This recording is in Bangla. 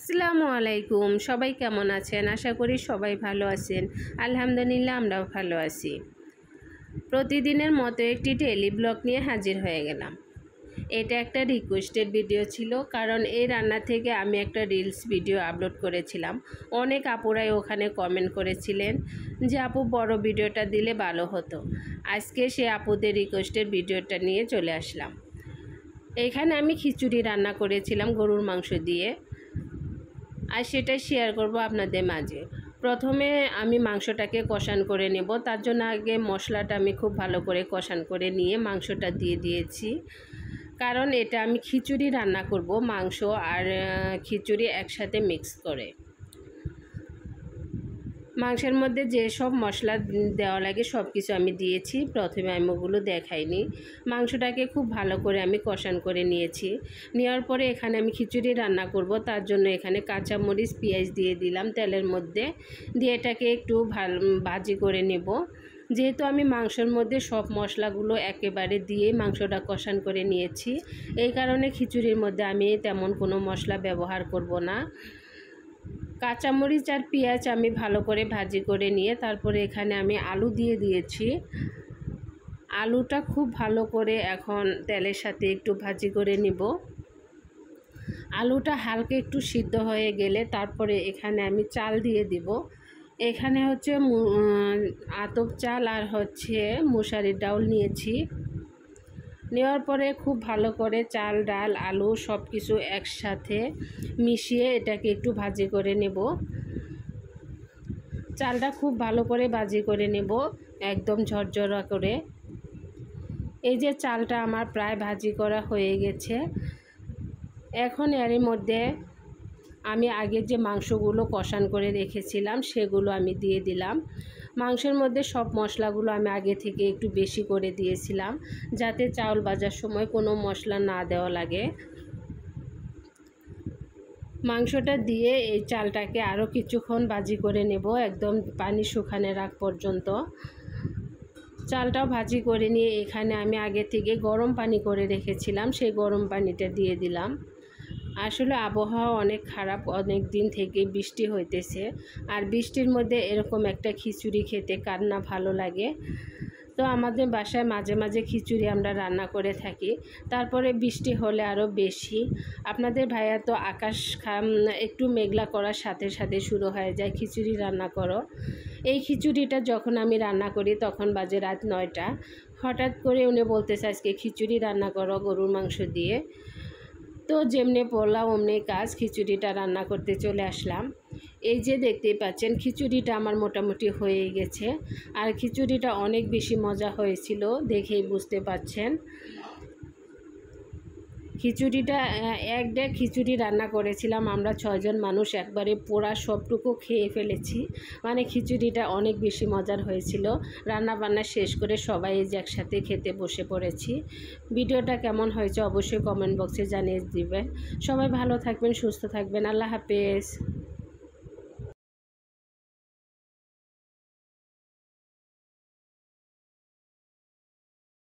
আসসালামু আলাইকুম। সবাই কেমন আছেন? আশা করি সবাই ভালো আছেন। আলহামদুলিল্লাহ আমরাও ভালো আছি। প্রতিদিনের মতো একটি ডেইলি ব্লগ নিয়ে হাজির হয়ে গেলাম। এটা একটা রিকোয়েস্টেড ভিডিও ছিল, কারণ এই রান্না থেকে আমি একটা রিলস ভিডিও আপলোড করেছিলাম। অনেক আপুরাই ওখানে কমেন্ট করেছিলেন যে আপু বড় ভিডিওটা দিলে ভালো হতো। আজকে সে আপুদের রিকোয়েস্টেড ভিডিওটা নিয়ে চলে আসলাম। এখানে আমি খিচুড়ি রান্না করেছিলাম গরুর মাংস দিয়ে, আর সেটাই শেয়ার করব আপনাদের মাঝে। প্রথমে আমি মাংসটাকে কষান করে নেব। তার জন্য আগে মশলাটা আমি খুব ভালো করে কষান করে নিয়ে মাংসটা দিয়ে দিয়েছি, কারণ এটা আমি খিচুড়ি রান্না করব, মাংস আর খিচুড়ি একসাথে মিক্স করে। মাংসের মধ্যে যে সব মশলা দেওয়া লাগে সব কিছু আমি দিয়েছি, প্রথমে আমি ওগুলো দেখাইনি। মাংসটাকে খুব ভালো করে আমি কষান করে নিয়েছি। নেওয়ার পরে এখানে আমি খিচুড়ি রান্না করব, তার জন্য এখানে কাঁচামরিচ পেঁয়াজ দিয়ে দিলাম তেলের মধ্যে, দিয়ে এটাকে একটু ভাজি করে নেব। যেহেতু আমি মাংসের মধ্যে সব মশলাগুলো একেবারে দিয়ে মাংসটা কষান করে নিয়েছি, এই কারণে খিচুড়ির মধ্যে আমি তেমন কোনো মশলা ব্যবহার করব না। কাঁচামরিচ আর পেঁয়াজ আমি ভালো করে ভাজি করে নিয়ে তারপরে এখানে আমি আলু দিয়ে দিয়েছি। আলুটা খুব ভালো করে এখন তেলের সাথে একটু ভাজি করে নিব। আলুটা হালকা একটু সিদ্ধ হয়ে গেলে তারপরে এখানে আমি চাল দিয়ে দিব। এখানে হচ্ছে আতপ চাল আর হচ্ছে মশারির ডাউল নিয়েছি। নেওয়ার পরে খুব ভালো করে চাল, ডাল, আলু সব কিছু একসাথে মিশিয়ে এটাকে একটু ভাজি করে নেব। চালটা খুব ভালো করে ভাজি করে নেব, একদম ঝরঝরা করে। এই যে চালটা আমার প্রায় ভাজি করা হয়ে গেছে। এখন এরই মধ্যে আমি আগে যে মাংসগুলো কষান করে রেখেছিলাম সেগুলো আমি দিয়ে দিলাম। মাংসের মধ্যে সব মশলাগুলো আমি আগে থেকে একটু বেশি করে দিয়েছিলাম, যাতে চাউল ভাজার সময় কোনো মশলা না দেওয়া লাগে। মাংসটা দিয়ে এই চালটাকে আরও কিছুক্ষণ ভাজি করে নেব, একদম পানি শুকানোর রাখ পর্যন্ত। চালটাও ভাজি করে নিয়ে এখানে আমি আগে থেকে গরম পানি করে রেখেছিলাম, সেই গরম পানিটা দিয়ে দিলাম। আসলে আবহাওয়া অনেক খারাপ, অনেক দিন থেকে বৃষ্টি হইতেছে, আর বৃষ্টির মধ্যে এরকম একটা খিচুড়ি খেতে কার না ভালো লাগে। তো আমাদের বাসায় মাঝে মাঝে খিচুড়ি আমরা রান্না করে থাকি, তারপরে বৃষ্টি হলে আরও বেশি। আপনাদের ভাইয়া তো আকাশ একটু মেঘলা করার সাথে সাথে শুরু হয়ে যায় খিচুড়ি রান্না করো। এই খিচুড়িটা যখন আমি রান্না করি তখন বাজে রাত 9টা। হঠাৎ করে উনি বলতেছে আজকে খিচুড়ি রান্না করো গরুর মাংস দিয়ে। তো যেমনি বললাম অমনি কাজ, খিচুড়িটা রান্না করতে চলে আসলাম। এই যে দেখতেই পাচ্ছেন খিচুড়িটা আমার মোটামুটি হয়ে গেছে, আর খিচুড়িটা অনেক বেশি মজা হয়েছিল, দেখেই বুঝতে পাচ্ছেন। খিচুড়িটা এক ডেক খিচুড়ি রান্না করেছিলাম আমরা 6 জন মানুষ, একবারে পোড়া সবটুকু খেয়ে ফেলেছি। মানে খিচুড়িটা অনেক বেশি মজার হয়েছিল। রান্না বান্না শেষ করে সবাই যে একসাথে খেতে বসে পড়েছি। ভিডিওটা কেমন হয়েছে অবশ্যই কমেন্ট বক্সে জানিয়ে দিবেন। সবাই ভালো থাকবেন, সুস্থ থাকবেন। আল্লাহ হাফেজ।